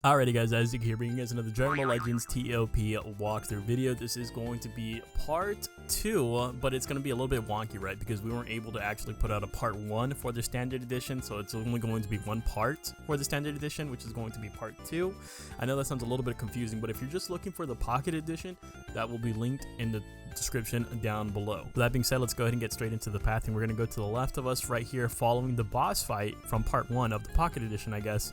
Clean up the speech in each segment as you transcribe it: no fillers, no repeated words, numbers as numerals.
Alrighty guys, as you can hear, bringing you guys another Dragon Ball Legends TOP walkthrough video. This is going to be part 2, but it's going to be a little bit wonky, right? Because we weren't able to actually put out a part 1 for the standard edition, so it's only going to be one part for the standard edition, which is going to be part 2. I know that sounds a little bit confusing, but if you're just looking for the pocket edition, that will be linked in the description down below. With that being said, let's go ahead and get straight into the path, and we're going to go to the left of us right here following the boss fight from part 1 of the pocket edition, I guess.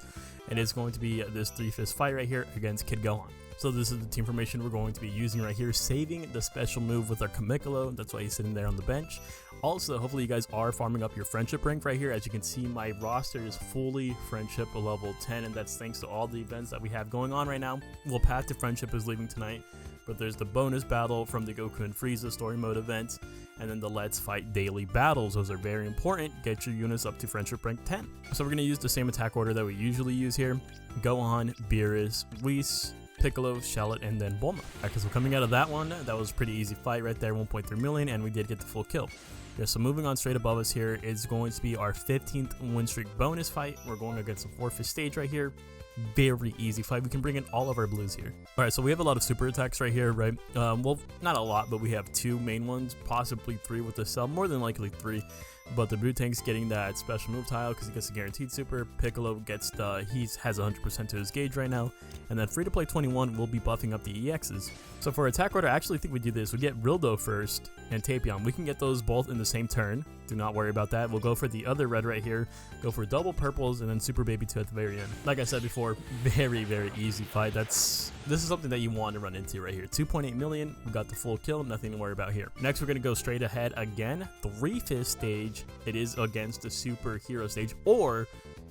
And it's going to be this 3-fist fight right here against Kid Gohan. So this is the team formation we're going to be using right here, saving the special move with our Kamikalo. That's why he's sitting there on the bench. Also, hopefully you guys are farming up your friendship rank right here. As you can see, my roster is fully friendship level 10, and that's thanks to all the events that we have going on right now. Well, Path to Friendship is leaving tonight, but there's the bonus battle from the Goku and Frieza story mode event, and then the Let's Fight daily battles. Those are very important. Get your units up to friendship rank 10. So we're going to use the same attack order that we usually use here. Gohan, Beerus, Whis, Piccolo, Shallot, and then Bulma. Alright, so coming out of that one, that was a pretty easy fight right there, 1.3 million, and we did get the full kill. Yeah, so moving on straight above us here is going to be our 15th win streak bonus fight. We're going against the 4-fist stage right here. Very easy fight. We can bring in all of our blues here. Alright, so we have a lot of super attacks right here, right? Well, not a lot, but we have 2 main ones, possibly 3 with the cell, more than likely 3. But the Tank's getting that special move tile because he gets a guaranteed super. Piccolo gets he has 100% to his gauge right now. And then Free to Play 21 will be buffing up the EXs. So for attack order, I actually think we do this. We get Rildo first and Tapion. We can get those both in the same turn. Do not worry about that. We'll go for the other red right here. Go for double purples and then Super Baby 2 at the very end. Like I said before, very, very easy fight. This is something that you want to run into right here. 2.8 million. We got the full kill. Nothing to worry about here. Next, we're going to go straight ahead again. 3-fist stage. It is against the superhero stage, or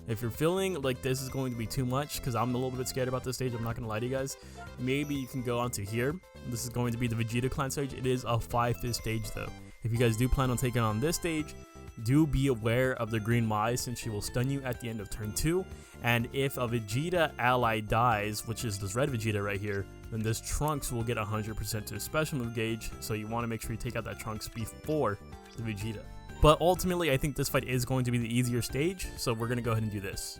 if you're feeling like this is going to be too much, because I'm a little bit scared about this stage, I'm not going to lie to you guys, maybe you can go onto here. This is going to be the Vegeta Clan stage. It is a 5-fist stage though. If you guys do plan on taking on this stage, do be aware of the green Mai, since she will stun you at the end of turn 2. And if a Vegeta ally dies, which is this red Vegeta right here, then this Trunks will get 100% to his special move gauge, so you want to make sure you take out that Trunks before the Vegeta. But ultimately, I think this fight is going to be the easier stage, so we're going to go ahead and do this.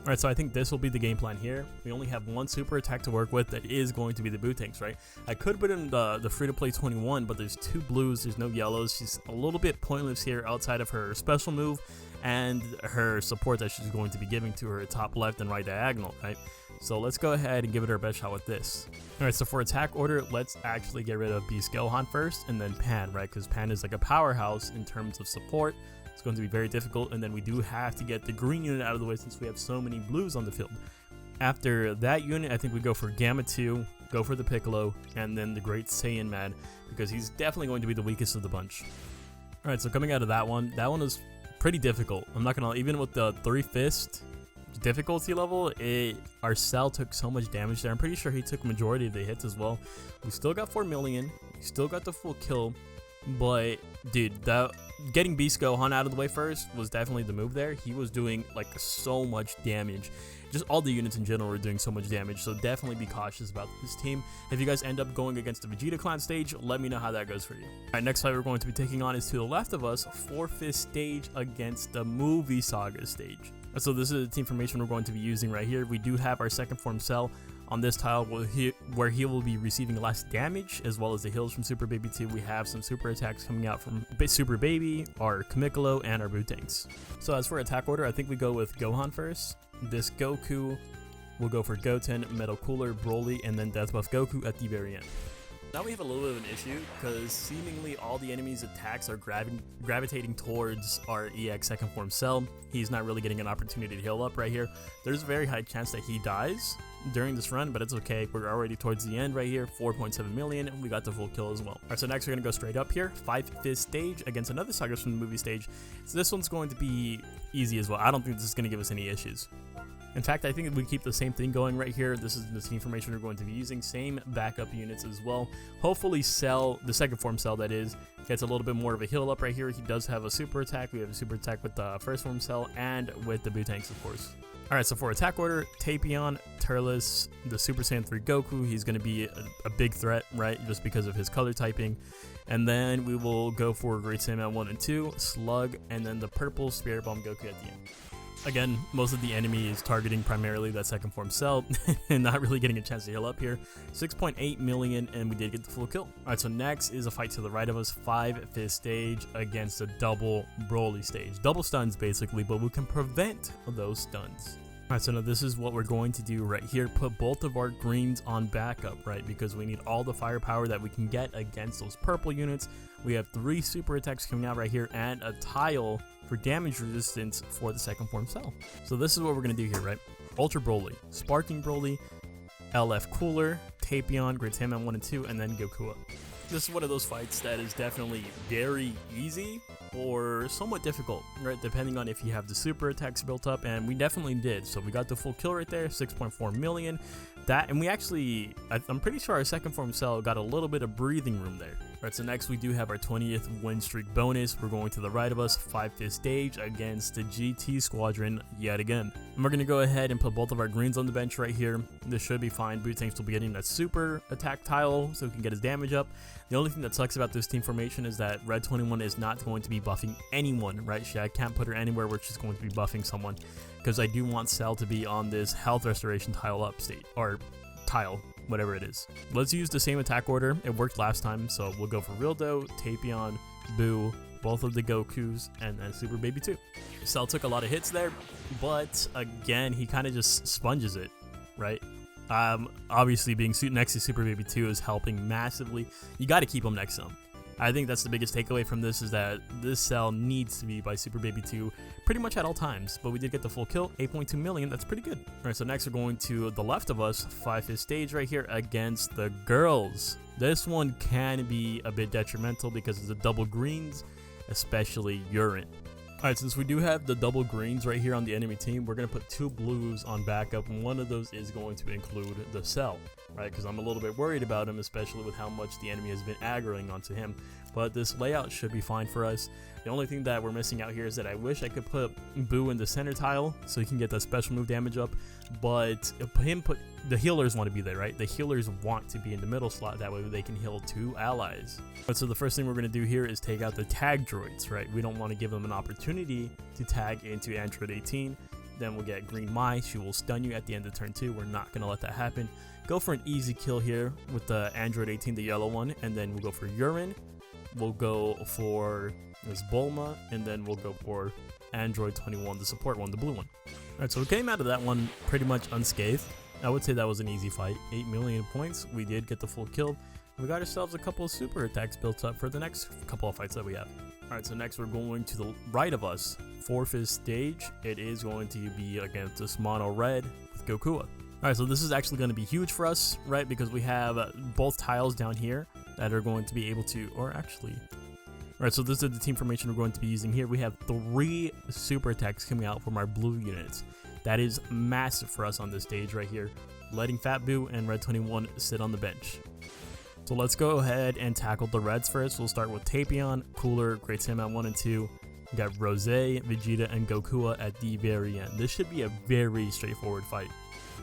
Alright, so I think this will be the game plan here. We only have one super attack to work with. That is going to be the Tanks, right? I could put in the Free to Play 21, but there's 2 blues, there's no yellows. She's a little bit pointless here outside of her special move and her support that she's going to be giving to her top left and right diagonal, right? So let's go ahead and give it our best shot with this. Alright, so for attack order, let's actually get rid of Beast Gohan first and then Pan, right? Because Pan is like a powerhouse in terms of support. It's going to be very difficult, and then we do have to get the green unit out of the way since we have so many blues on the field. After that unit, I think we go for Gamma 2, go for the Piccolo, and then the Great Saiyan Man, because he's definitely going to be the weakest of the bunch. Alright, so coming out of that one was pretty difficult. I'm not gonna lie, even with the 3-fist difficulty level, our Cell took so much damage there. I'm pretty sure he took majority of the hits as well. We still got 4 million, we still got the full kill, but dude, getting Beast Gohan out of the way first was definitely the move there. He was doing like so much damage. Just all the units in general were doing so much damage, so definitely be cautious about this team. If you guys end up going against the Vegeta Clan stage, let me know how that goes for you. Alright, next fight we're going to be taking on is to the left of us, 4-fist stage against the movie Saga stage. So this is the team formation we're going to be using right here. We do have our second form Cell on this tile where he will be receiving less damage, as well as the heals from Super Baby 2. We have some super attacks coming out from Super Baby, our Kamikalo, and our Tanks. So as for attack order, I think we go with Gohan first. This Goku will go for Goten, Metal Cooler, Broly, and then Death Buff Goku at the very end. Now we have a little bit of an issue, because seemingly all the enemy's attacks are gravitating towards our EX second form Cell. He's not really getting an opportunity to heal up right here. There's a very high chance that he dies during this run, but it's okay. We're already towards the end right here, 4.7 million, and we got the full kill as well. Alright, so next we're going to go straight up here, 5-fist stage against another Saga from the movie stage. So this one's going to be easy as well. I don't think this is going to give us any issues. In fact, I think we keep the same thing going right here. This is the team formation we're going to be using. Same backup units as well. Hopefully Cell, the second form Cell that is, gets a little bit more of a heal up right here. He does have a super attack. We have a super attack with the first form Cell and with the Tanks, of course. Alright, so for attack order, Tapion, Turles, the Super Saiyan 3 Goku. He's going to be a big threat, right, just because of his color typing. And then we will go for Great Saiyan 1 and 2, Slug, and then the purple Spirit Bomb Goku at the end. Again, most of the enemy is targeting primarily that second form cell and not really getting a chance to heal up here. 6.8 million, and we did get the full kill. Alright, so next is a fight to the right of us, 5th stage against a double Broly stage. Double stuns basically, but we can prevent those stuns. Alright, so now this is what we're going to do right here. Put both of our greens on backup, right? Because we need all the firepower that we can get against those purple units. We have 3 super attacks coming out right here and a tile for damage resistance for the second form cell. So this is what we're going to do here, right? Ultra Broly, Sparking Broly, LF Cooler, Tapion, Great Saiyaman 1 and 2, and then Gokua. This is one of those fights that is definitely very easy or somewhat difficult, right? Depending on if you have the super attacks built up, and we definitely did. So we got the full kill right there, 6.4 million. That, and we actually, I'm pretty sure our second form cell got a little bit of breathing room there. Right, so next we do have our 20th win streak bonus. We're going to the right of us, 5th stage against the GT Squadron yet again. And we're going to go ahead and put both of our greens on the bench right here. This should be fine. Bootanks will be getting that super attack tile so he can get his damage up. The only thing that sucks about this team formation is that Red 21 is not going to be buffing anyone, right? I can't put her anywhere where she's going to be buffing someone, because I do want Cell to be on this health restoration tile up state, or tile, whatever it is. Let's use the same attack order. It worked last time, so we'll go for Rildo, Tapion, Boo, both of the Gokus, and then Super Baby 2. Cell took a lot of hits there, but again, he kind of just sponges it, right? Obviously being next to Super Baby 2 is helping massively. You got to keep him next to him. I think that's the biggest takeaway from this, is that this cell needs to be by Super Baby 2 pretty much at all times. But we did get the full kill, 8.2 million. That's pretty good. All right, so next we're going to the left of us, 5th stage right here against the girls. This one can be a bit detrimental because it's a double greens, especially urine. Alright, since we do have the double greens right here on the enemy team, we're going to put 2 blues on backup, and one of those is going to include the cell, right? Because I'm a little bit worried about him, especially with how much the enemy has been aggroing onto him. But this layout should be fine for us. The only thing that we're missing out here is that I wish I could put Boo in the center tile so he can get that special move damage up, but the healers want to be there, right? The healers want to be in the middle slot, that way they can heal 2 allies. So the first thing we're going to do here is take out the tag droids, right? We don't want to give them an opportunity to tag into Android 18. Then we'll get Green Mai. She will stun you at the end of turn 2. We're not going to let that happen. Go for an easy kill here with the Android 18, the yellow one, and then we'll go for Urine. We'll go for this Bulma, and then we'll go for Android 21, the support one, the blue one. Alright, so we came out of that one pretty much unscathed. I would say that was an easy fight. 8 million points. We did get the full kill. We got ourselves a couple of super attacks built up for the next couple of fights that we have. Alright, so next we're going to the right of us, 4th stage. It is going to be against this mono red with Gokua. Alright, so this is actually going to be huge for us, right? Because we have both tiles down here that are going to be able to, or actually, alright, so this is the team formation we're going to be using here. We have 3 super attacks coming out from our blue units. That is massive for us on this stage right here, letting Fat Boo and Red 21 sit on the bench. So let's go ahead and tackle the reds first. We'll start with Tapion, Cooler, Great Saiyaman 1 and 2. We got Rose, Vegeta, and Gokua at the very end. This should be a very straightforward fight.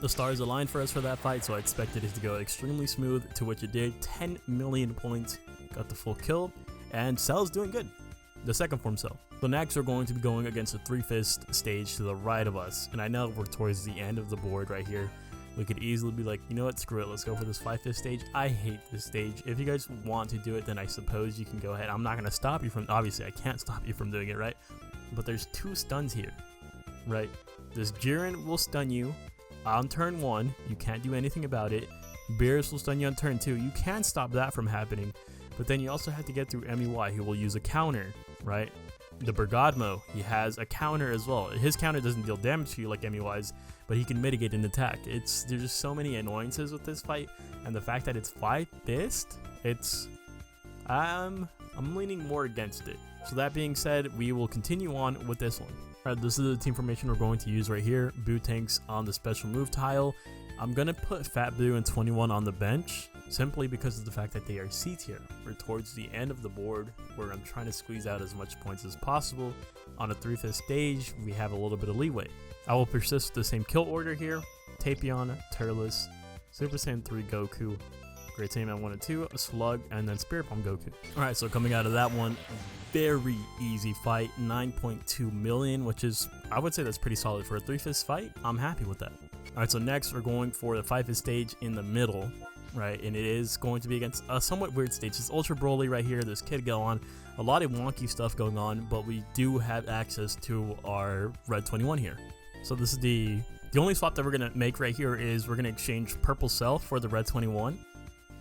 The stars aligned for us for that fight, so I expected it to go extremely smooth, to which it did. 10 million points, got the full kill, and Cell's doing good. The second form Cell. So next we're going to be going against the 3-fist stage to the right of us, and I know we're towards the end of the board right here. We could easily be like, you know what, screw it, let's go for this 5-fist stage. I hate this stage. If you guys want to do it, then I suppose you can go ahead. I'm not going to stop you from, obviously I can't stop you from doing it, right? But there's 2 stuns here, right? This Jiren will stun you on turn 1, you can't do anything about it. Beerus will stun you on turn 2, you can stop that from happening. But then you also have to get through MEY, who will use a counter, right? The Bergadmo, he has a counter as well. His counter doesn't deal damage to you like MEY's, but he can mitigate an attack. There's just so many annoyances with this fight, and the fact that it's 5-fist, I'm leaning more against it. So that being said, we will continue on with this one. Alright, this is the team formation we're going to use right here. Bootanks on the special move tile. I'm going to put Fat Boo and 21 on the bench, simply because of the fact that they are C tier. We're towards the end of the board, where I'm trying to squeeze out as much points as possible. On a 3-fist stage, we have a little bit of leeway. I will persist with the same kill order here. Tapion, Turles, Super Saiyan 3 Goku, Great Saiyaman 1 and 2, a Slug, and then Spirit Bomb Goku. Alright, so coming out of that one, very easy fight, 9.2 million, which is, I would say that's pretty solid for a 3-fist fight. I'm happy with that. Alright, so next we're going for the 5-fist stage in the middle, right? And it is going to be against a somewhat weird stage. It's Ultra Broly right here, this Kid Gohan, a lot of wonky stuff going on, but we do have access to our Red 21 here. So this is the only swap that we're going to make right here is we're going to exchange Purple Cell for the Red 21,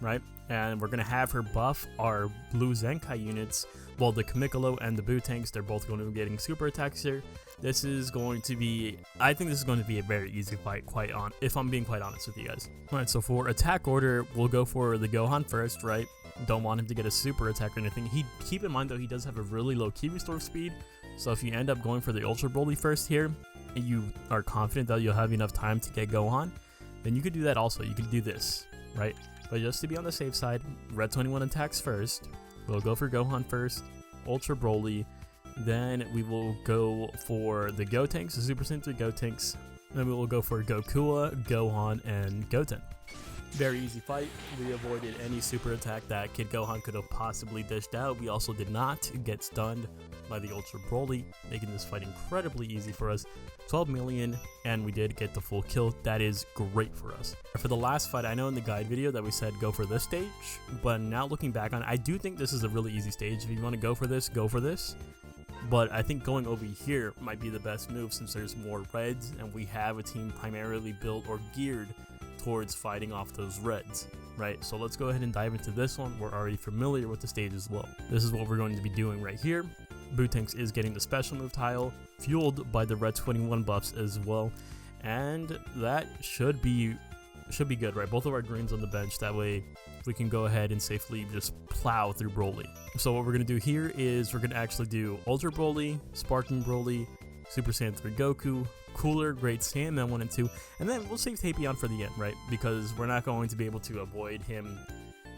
right? And we're going to have her buff our Blue Zenkai units. Well, the Kamikolo and the Boo Tanks, they're both going to be getting super attacks here. This is going to be, I think this is going to be a very easy fight, if I'm being quite honest with you guys. Alright, so for attack order, we'll go for the Gohan first, right? Don't want him to get a super attack or anything. Keep in mind though, he does have a really low key restore speed. So if you end up going for the Ultra Broly first here, and you are confident that you'll have enough time to get Gohan, then you could do that also. You could do this, right? But just to be on the safe side, Red 21 attacks first. We'll go for Gohan first, Ultra Broly, then we will go for the Gotenks, the Super Saiyan 3 Gotenks, then we will go for Gokua, Gohan, and Goten. Very easy fight. We avoided any super attack that Kid Gohan could have possibly dished out. We also did not get stunned by the Ultra Broly, making this fight incredibly easy for us. 12 million, and we did get the full kill. That is great for us. For the last fight, I know in the guide video that we said go for this stage, but now looking back on it, I do think this is a really easy stage. If you want to go for this, go for this. But I think going over here might be the best move since there's more reds, and we have a team primarily built or geared towards fighting off those reds, right? So let's go ahead and dive into this one. We're already familiar with the stage as well. This is what we're going to be doing right here. Bootanks is getting the special move tile, fueled by the Red 21 buffs as well, and that should be good, right? Both of our greens on the bench, that way we can go ahead and safely just plow through Broly. So what we're going to do here is we're going to actually do Ultra Broly, Sparking Broly, Super Saiyan 3 Goku, Cooler, Great Saiyaman 1 and 2, and then we'll save Tapion for the end, right? Because we're not going to be able to avoid him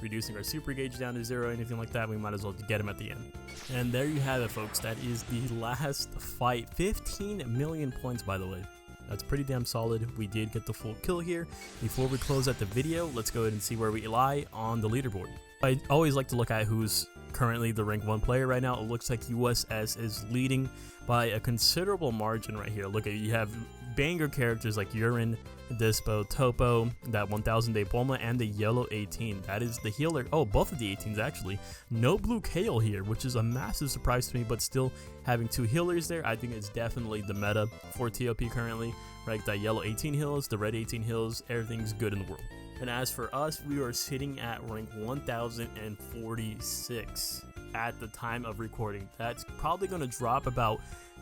reducing our super gauge down to 0 or anything like that. We might as well get him at the end. And there you have it, folks. That is the last fight. 15 million points, by the way. That's pretty damn solid. We did get the full kill here. Before we close out the video, let's go ahead and see where we lie on the leaderboard. I always like to look at who's currently the rank 1 player right now. It looks like USS is leading by a considerable margin right here. Look at, you have banger characters like Urine, Dispo, Topo, that 1000 Day Bulma, and the yellow 18. That is the healer. Oh, both of the 18s actually. No blue Kale here, which is a massive surprise to me, but still having 2 healers there, I think it's definitely the meta for TOP currently, right? That yellow 18 heals, the red 18 heals, everything's good in the world. And as for us, we are sitting at rank 1046 at the time of recording. That's probably going to drop about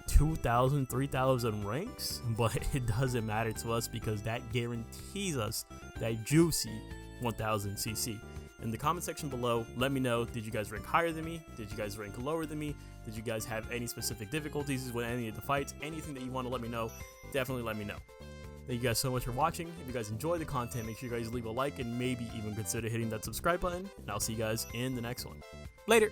2,000, 3,000 ranks, but it doesn't matter to us because that guarantees us that juicy 1000 CC. In the comment section below, let me know, did you guys rank higher than me? Did you guys rank lower than me? Did you guys have any specific difficulties with any of the fights? Anything that you want to let me know, definitely let me know. Thank you guys so much for watching. If you guys enjoy the content, make sure you guys leave a like and maybe even consider hitting that subscribe button. And I'll see you guys in the next one. Later!